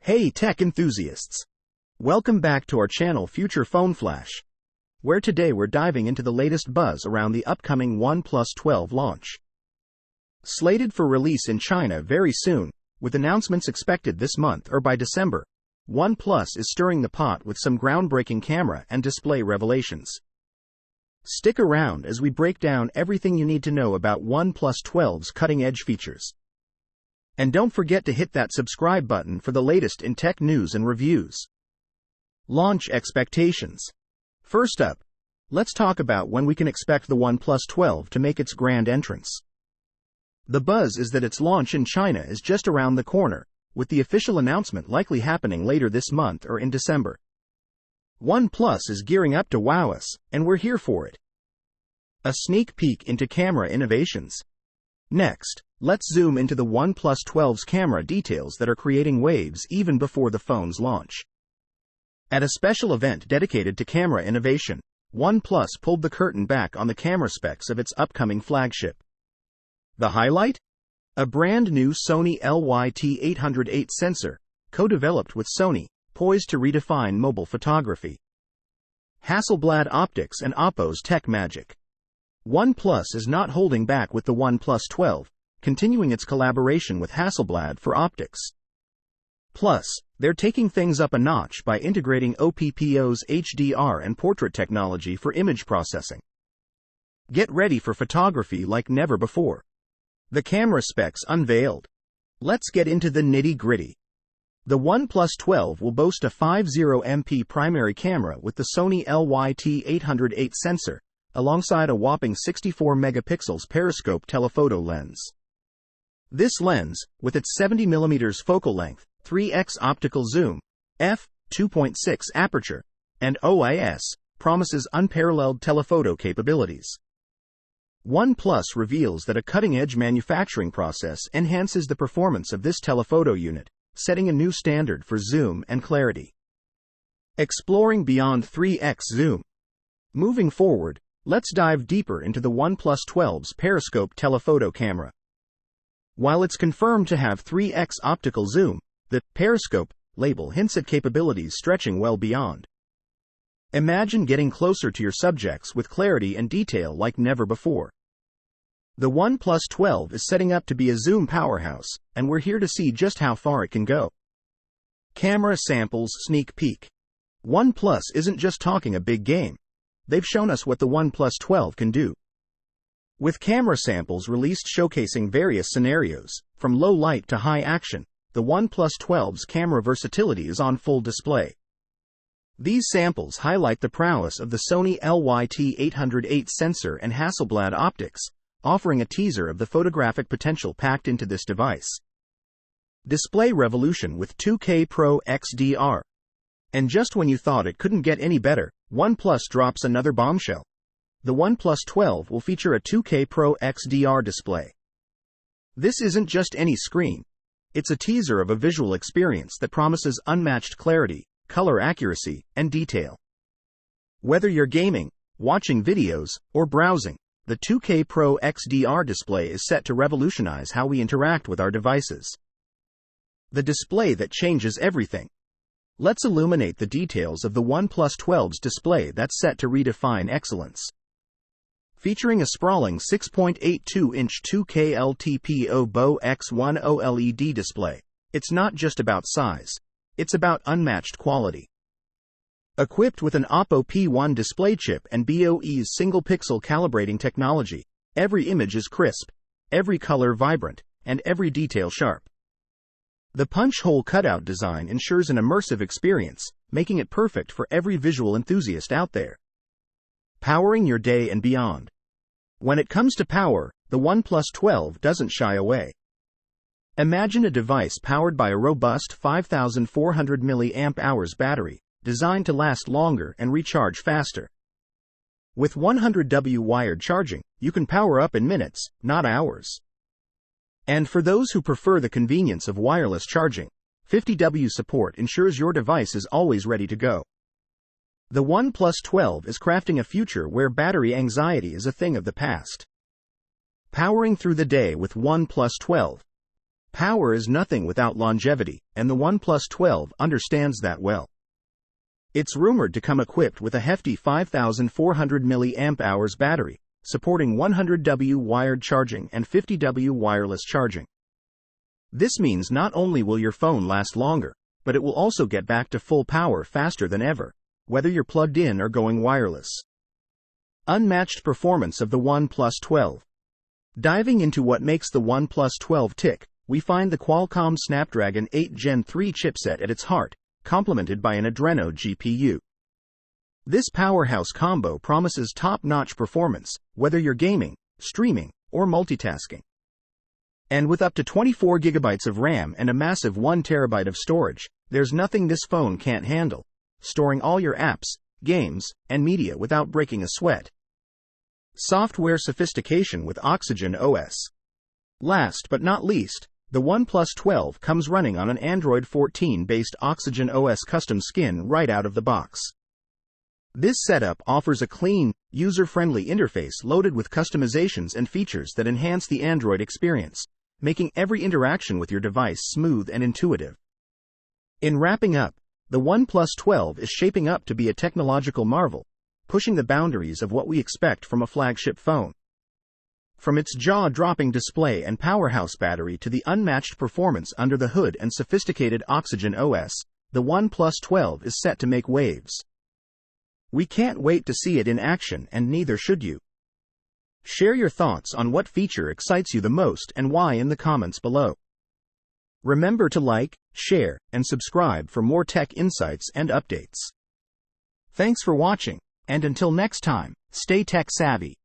Hey tech enthusiasts! Welcome back to our channel Future Phone Flash, where today we're diving into the latest buzz around the upcoming OnePlus 12 launch. Slated for release in China very soon, with announcements expected this month or by December, OnePlus is stirring the pot with some groundbreaking camera and display revelations. Stick around as we break down everything you need to know about OnePlus 12's cutting-edge features. And don't forget to hit that subscribe button for the latest in tech news and reviews. Launch expectations. First up, let's talk about when we can expect the OnePlus 12 to make its grand entrance. The buzz is that its launch in China is just around the corner, with the official announcement likely happening later this month or in December. OnePlus is gearing up to wow us, and we're here for it. A sneak peek into camera innovations. Next, let's zoom into the OnePlus 12's camera details that are creating waves even before the phone's launch. At a special event dedicated to camera innovation, OnePlus pulled the curtain back on the camera specs of its upcoming flagship. The highlight? A brand new Sony LYT-808 sensor, co-developed with Sony, poised to redefine mobile photography. Hasselblad optics and Oppo's tech magic. OnePlus is not holding back with the OnePlus 12, continuing its collaboration with Hasselblad for optics. Plus, they're taking things up a notch by integrating Oppo's HDR and portrait technology for image processing. Get ready for photography like never before. The camera specs unveiled. Let's get into the nitty-gritty. The OnePlus 12 will boast a 50MP primary camera with the Sony LYT-808 sensor, alongside a whopping 64-megapixels periscope telephoto lens. This lens, with its 70mm focal length, 3x optical zoom, f/2.6 aperture, and OIS, promises unparalleled telephoto capabilities. OnePlus reveals that a cutting-edge manufacturing process enhances the performance of this telephoto unit, setting a new standard for zoom and clarity. Exploring beyond 3x zoom. Moving forward, let's dive deeper into the OnePlus 12's periscope telephoto camera. While it's confirmed to have 3x optical zoom, the periscope label hints at capabilities stretching well beyond. Imagine getting closer to your subjects with clarity and detail like never before. The OnePlus 12 is setting up to be a zoom powerhouse, and we're here to see just how far it can go. Camera samples sneak peek. OnePlus isn't just talking a big game. They've shown us what the OnePlus 12 can do. With camera samples released showcasing various scenarios, from low light to high action, the OnePlus 12's camera versatility is on full display. These samples highlight the prowess of the Sony LYT-808 sensor and Hasselblad optics, offering a teaser of the photographic potential packed into this device. Display revolution with 2K Pro XDR. And just when you thought it couldn't get any better, OnePlus drops another bombshell. The OnePlus 12 will feature a 2K Pro XDR display. This isn't just any screen. It's a teaser of a visual experience that promises unmatched clarity, color accuracy, and detail. Whether you're gaming, watching videos, or browsing, the 2K Pro XDR display is set to revolutionize how we interact with our devices. The display that changes everything. Let's illuminate the details of the OnePlus 12's display that's set to redefine excellence. Featuring a sprawling 6.82-inch 2K LTPO X10 LED display, it's not just about size, it's about unmatched quality. Equipped with an Oppo P1 display chip and BOE's single-pixel calibrating technology, every image is crisp, every color vibrant, and every detail sharp. The punch-hole cutout design ensures an immersive experience, making it perfect for every visual enthusiast out there. Powering your day and beyond. When it comes to power, the OnePlus 12 doesn't shy away. Imagine a device powered by a robust 5,400 mAh battery, designed to last longer and recharge faster. With 100W wired charging, you can power up in minutes, not hours. And for those who prefer the convenience of wireless charging, 50W support ensures your device is always ready to go. The OnePlus 12 is crafting a future where battery anxiety is a thing of the past. Powering through the day with OnePlus 12. Power is nothing without longevity, and the OnePlus 12 understands that well. It's rumored to come equipped with a hefty 5,400 mAh battery, supporting 100W wired charging and 50W wireless charging. This means not only will your phone last longer, but it will also get back to full power faster than ever, whether you're plugged in or going wireless. Unmatched performance of the OnePlus 12. Diving into what makes the OnePlus 12 tick, we find the Qualcomm Snapdragon 8 Gen 3 chipset at its heart, complemented by an Adreno GPU. This powerhouse combo promises top-notch performance, whether you're gaming, streaming, or multitasking. And with up to 24 GB of RAM and a massive 1 TB of storage, there's nothing this phone can't handle, storing all your apps, games, and media without breaking a sweat. Software sophistication with Oxygen OS. Last but not least, the OnePlus 12 comes running on an Android 14-based Oxygen OS custom skin right out of the box. This setup offers a clean, user-friendly interface loaded with customizations and features that enhance the Android experience, making every interaction with your device smooth and intuitive. In wrapping up, the OnePlus 12 is shaping up to be a technological marvel, pushing the boundaries of what we expect from a flagship phone. From its jaw-dropping display and powerhouse battery to the unmatched performance under the hood and sophisticated Oxygen OS, the OnePlus 12 is set to make waves. We can't wait to see it in action, and neither should you. Share your thoughts on what feature excites you the most and why in the comments below. Remember to like, share, and subscribe for more tech insights and updates. Thanks for watching, and until next time, stay tech savvy.